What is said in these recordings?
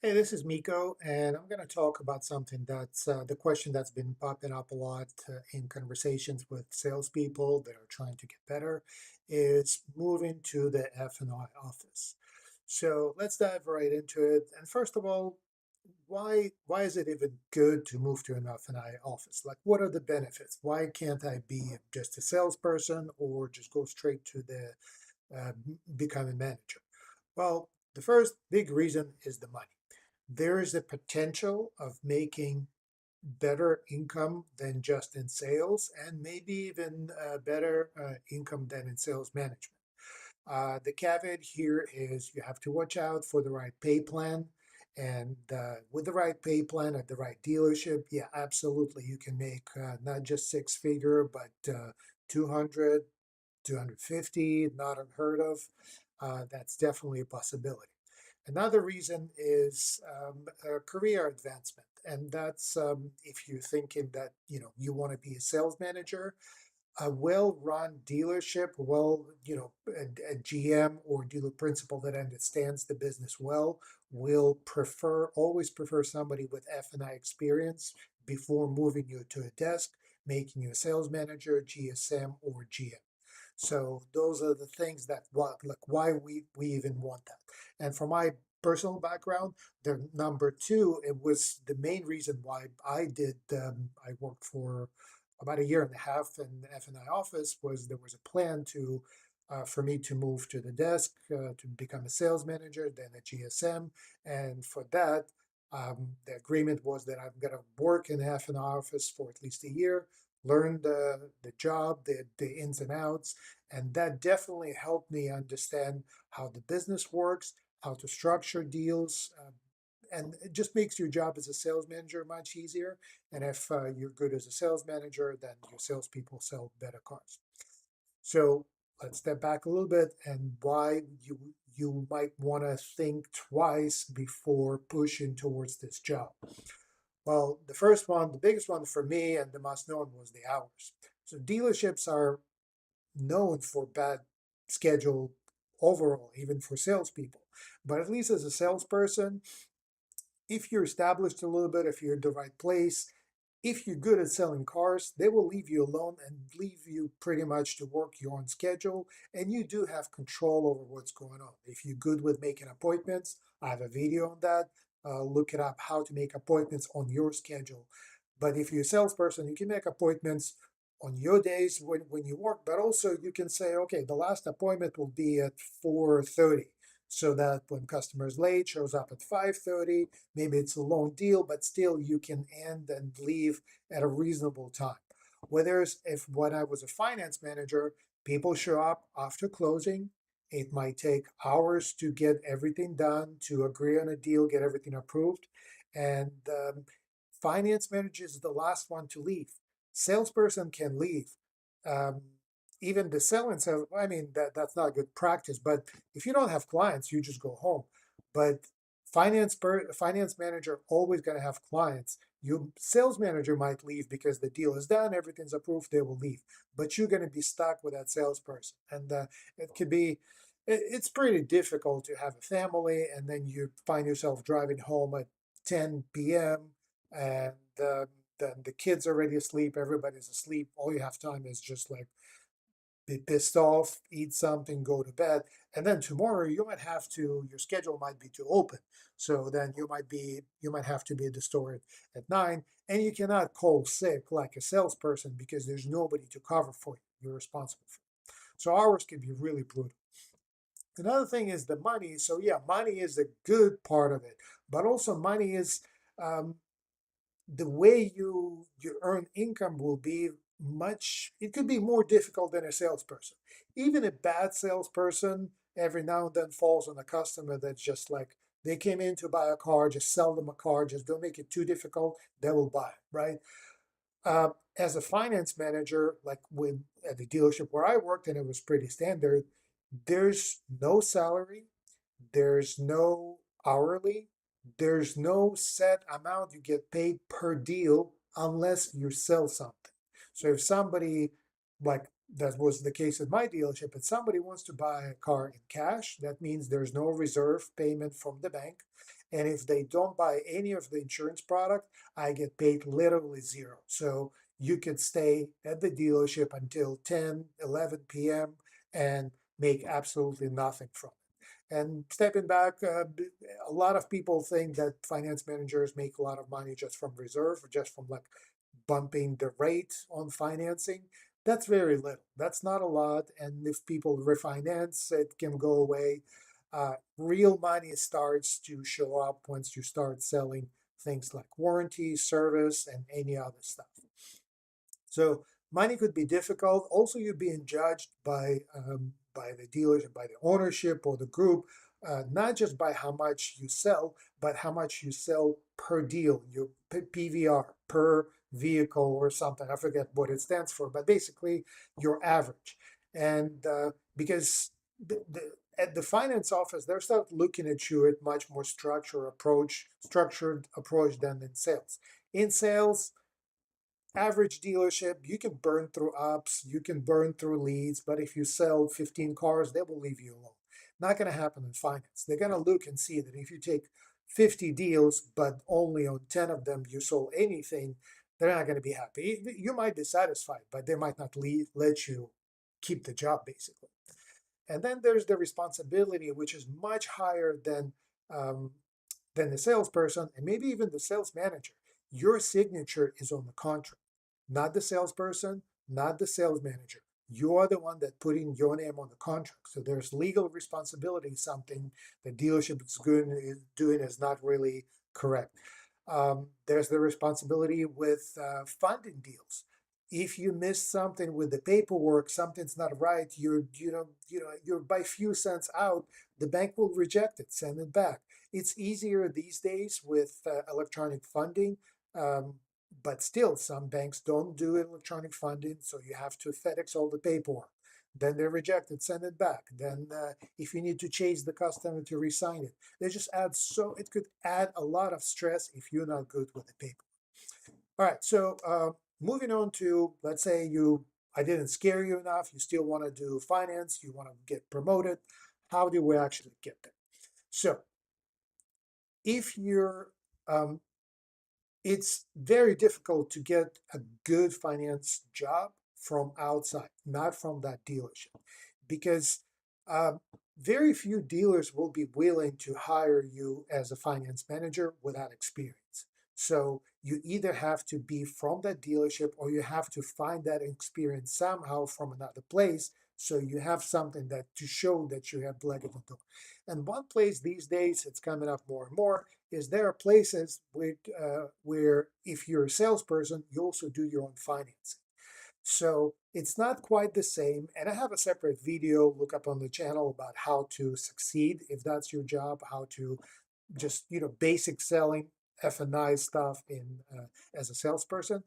Hey, this is Miko, and I'm going to talk about something that's the question that's been popping up a lot in conversations with salespeople that are trying to get better is moving to the F&I office. So let's dive right into it. And first of all, why is it even good to move to an F&I office? Like, what are the benefits? Why can't I be just a salesperson or just go straight to the become a manager? Well, the first big reason is the money. There is a potential of making better income than just in sales, and maybe even better income than in sales management. The caveat here is you have to watch out for the right pay plan. And with the right pay plan at the right dealership, yeah, absolutely, you can make not just six figure, but 200, 250, not unheard of. That's definitely a possibility. Another reason is career advancement, and that's if you're thinking that you want to be a sales manager, a well-run dealership, a GM or dealer principal that understands the business well will always prefer somebody with F&I experience before moving you to a desk, making you a sales manager, GSM, or GM. So those are the things that why we even want that. And from my personal background, the number two, it was the main reason why I worked for about a year and a half in the F&I office was there was a plan to for me to move to the desk to become a sales manager, then a GSM, and for that. The agreement was that I'm going to work in the F&I office for at least a year, learn the job, the ins and outs, and that definitely helped me understand how the business works, how to structure deals, and it just makes your job as a sales manager much easier. And if you're good as a sales manager, then your salespeople sell better cars. So let's step back a little bit and why you might want to think twice before pushing towards this job. Well, the first one, the biggest one for me and the most known was the hours. So dealerships are known for bad schedule overall, even for salespeople. But at least as a salesperson, if you're established a little bit, if you're in the right place, if you're good at selling cars, they will leave you alone and leave you pretty much to work your own schedule. And you do have control over what's going on. If you're good with making appointments, I have a video on that. Look it up how to make appointments on your schedule. But if you're a salesperson, you can make appointments on your days when you work, but also you can say, okay, the last appointment will be at 4:30 so that when customers late shows up at 5:30, maybe it's a long deal, but still you can end and leave at a reasonable time. Whereas if when I was a finance manager, people show up after closing. It might take hours to get everything done, to agree on a deal, get everything approved. And finance manager is the last one to leave. Salesperson can leave. Um, Even the selling says, I mean, that's not good practice. But if you don't have clients, you just go home. But finance manager always going to have clients. Your sales manager might leave because the deal is done, everything's approved, they will leave. But you're going to be stuck with that salesperson, and it could be. It's pretty difficult to have a family, and then you find yourself driving home at 10 p.m. and then the kids are already asleep, everybody's asleep. All you have time is just like be pissed off, eat something, go to bed. And then tomorrow you might have to, your schedule might be too open. So then you might have to be at the store at 9, and you cannot call sick like a salesperson because there's nobody to cover for you. You're responsible for it. So hours can be really brutal. Another thing is the money. So yeah, money is a good part of it, but also money is um, the way you earn income will be it could be more difficult than a salesperson. Even a bad salesperson every now and then falls on a customer that's just like they came in to buy a car, just sell them a car, just don't make it too difficult, they will buy it, right? As a finance manager, like with at the dealership where I worked, and it was pretty standard, there's no salary, there's no hourly, there's no set amount you get paid per deal unless you sell something. So if somebody like That was the case at my dealership. If somebody wants to buy a car in cash, that means there's no reserve payment from the bank. And if they don't buy any of the insurance product, I get paid literally zero. So you could stay at the dealership until 10, 11 p.m. and make absolutely nothing from it. And stepping back, a lot of people think that finance managers make a lot of money just from reserve, or just from like bumping the rate on financing. That's very little. That's not a lot. And if people refinance, it can go away. Real money starts to show up once you start selling things like warranty, service, and any other stuff. So money could be difficult. Also, you're being judged by the dealership, by the ownership or the group, not just by how much you sell, but how much you sell per deal, your PVR, per vehicle or something. I forget what it stands for, but basically your average. And because at the finance office, they're start looking at you at much more structured approach than in sales. In sales, average dealership, you can burn through ups, you can burn through leads, but if you sell 15 cars, they will leave you alone. Not going to happen in finance. They're going to look and see that if you take 50 deals, but only on 10 of them you sold anything, they're not going to be happy. You might be satisfied, but they might not let you keep the job, basically. And then there's the responsibility, which is much higher um, than the salesperson and maybe even the sales manager. Your signature is on the contract, not the salesperson, not the sales manager. You're the one that putting your name on the contract. So there's legal responsibility, something the dealership doing is not really correct. There's the responsibility with funding deals. If you miss something with the paperwork, something's not right. You're by few cents out. The bank will reject it, send it back. It's easier these days with electronic funding, um, but still, some banks don't do electronic funding, so you have to FedEx all the paperwork. Then they reject it, send it back. Then, if you need to chase the customer to resign it, they just add so it could add a lot of stress if you're not good with the paper. All right, so moving on to, let's say I didn't scare you enough, you still want to do finance, you want to get promoted. How do we actually get there? So if you're um, it's very difficult to get a good finance job from outside, not from that dealership, because um, very few dealers will be willing to hire you as a finance manager without experience. So you either have to be from that dealership or you have to find that experience somehow from another place. So you have something that to show that you have leg in the door. And one place these days, it's coming up more and more, is there are places where if you're a salesperson, you also do your own financing. So it's not quite the same. And I have a separate video, look up on the channel about how to succeed if that's your job, how to just, basic selling, F&I stuff as a salesperson.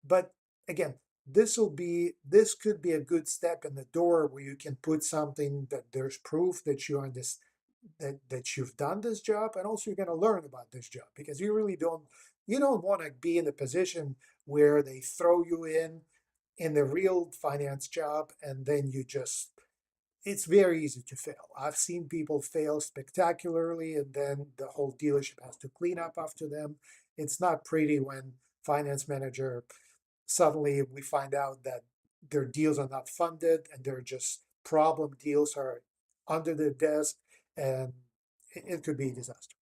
But again, this could be a good step in the door where you can put something that there's proof that you understand that you've done this job, and also you're going to learn about this job, because you don't want to be in a position where they throw you in the real finance job and then it's very easy to fail. I've seen people fail spectacularly and then the whole dealership has to clean up after them. It's not pretty when finance manager suddenly we find out that their deals are not funded and they're just problem deals are under their desk, and it could be a disaster.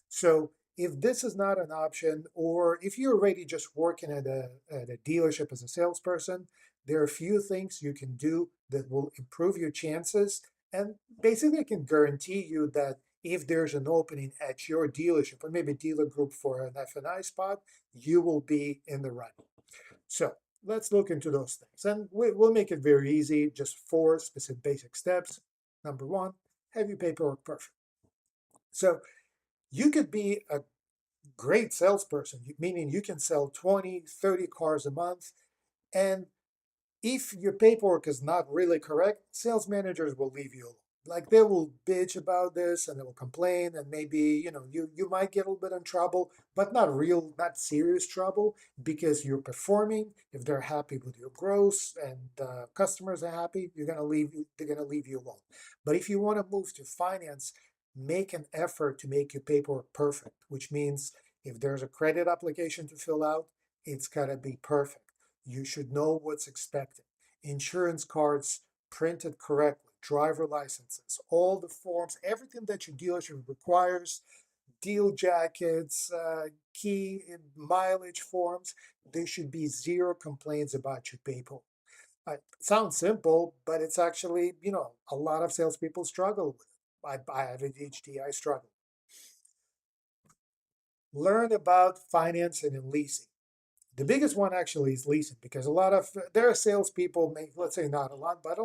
So if this is not an option, or if you're already just working at a dealership as a salesperson, there are a few things you can do that will improve your chances and basically can guarantee you that if there's an opening at your dealership or maybe dealer group for an F&I spot, you will be in the running. So let's look into those things. And we'll make it very easy, just four specific basic steps. Number one, have your paperwork perfect. So you could be a great salesperson, meaning you can sell 20, 30 cars a month. And if your paperwork is not really correct, sales managers will leave you alone. Like they will bitch about this and they will complain, and maybe you might get a little bit in trouble, but not serious trouble, because you're performing. If they're happy with your growth and customers are happy, they're gonna leave you alone. But if you want to move to finance, make an effort to make your paperwork perfect, which means if there's a credit application to fill out, it's gotta be perfect. You should know what's expected. Insurance cards printed correctly, driver licenses, all the forms, everything that your dealership requires, deal jackets, key mileage forms. There should be zero complaints about your paperwork. It sounds simple, but it's actually, a lot of salespeople struggle with it. I have ADHD, I struggle. Learn about financing and leasing. The biggest one actually is leasing, because a lot of there are salespeople make, let's say not a lot, but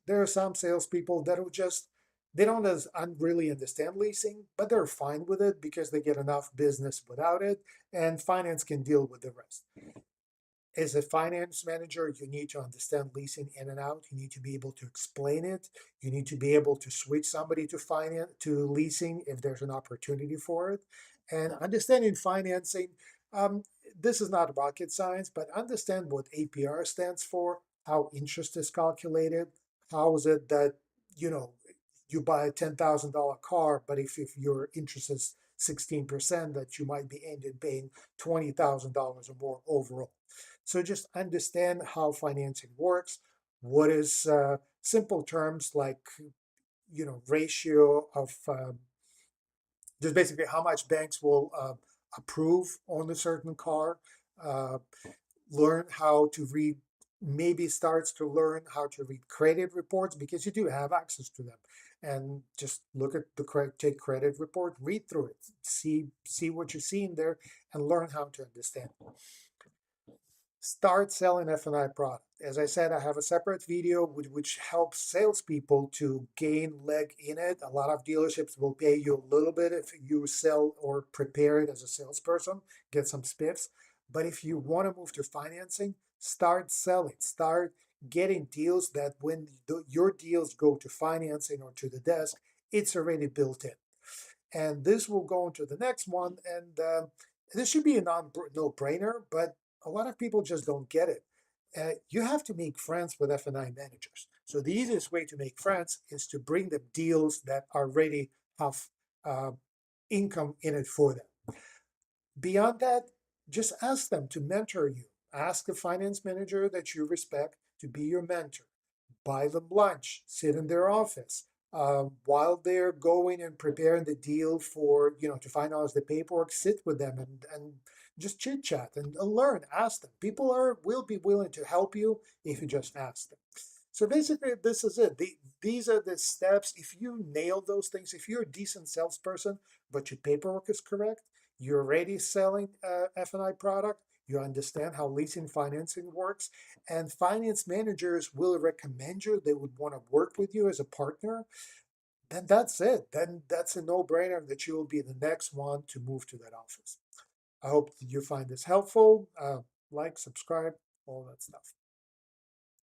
there are some salespeople that will just they don't really understand leasing, but they're fine with it because they get enough business without it, and finance can deal with the rest. As a finance manager, you need to understand leasing in and out. You need to be able to explain it. You need to be able to switch somebody to finance to leasing if there's an opportunity for it. And understanding financing, um, this is not rocket science, but understand what APR stands for, how interest is calculated, how is it that you know you buy a $10,000 car, but if your interest is 16%, that you might be ended paying $20,000 or more overall. So just understand how financing works. What is simple terms like ratio of just basically how much banks will approve on a certain car. Uh, Learn how to read. Maybe starts to learn how to read credit reports, because you do have access to them, and just look at the take credit report, read through it, see what you see in there, and learn how to understand. Start selling F&I product. As I said, I have a separate video which helps salespeople to gain leg in it. A lot of dealerships will pay you a little bit if you sell or prepare it as a salesperson, get some spiffs. But if you want to move to financing, start selling, start getting deals that when your deals go to financing or to the desk, it's already built in. And this will go into the next one. And this should be a no-brainer, but a lot of people just don't get it. You have to make friends with F&I managers. So the easiest way to make friends is to bring them deals that already have uh, income in it for them. Beyond that, just ask them to mentor you. Ask a finance manager that you respect to be your mentor. Buy them lunch, sit in their office. While they're going and preparing the deal for, to finalize the paperwork, sit with them and just chit chat and learn. Ask them. People will be willing to help you if you just ask them. So basically, this is it. These are the steps. If you nail those things, if you're a decent salesperson, but your paperwork is correct, you're already selling F&I product, you understand how leasing financing works, and finance managers will recommend you. They would want to work with you as a partner. Then that's it. Then that's a no-brainer that you will be the next one to move to that office. I hope you find this helpful. Like, subscribe, all that stuff.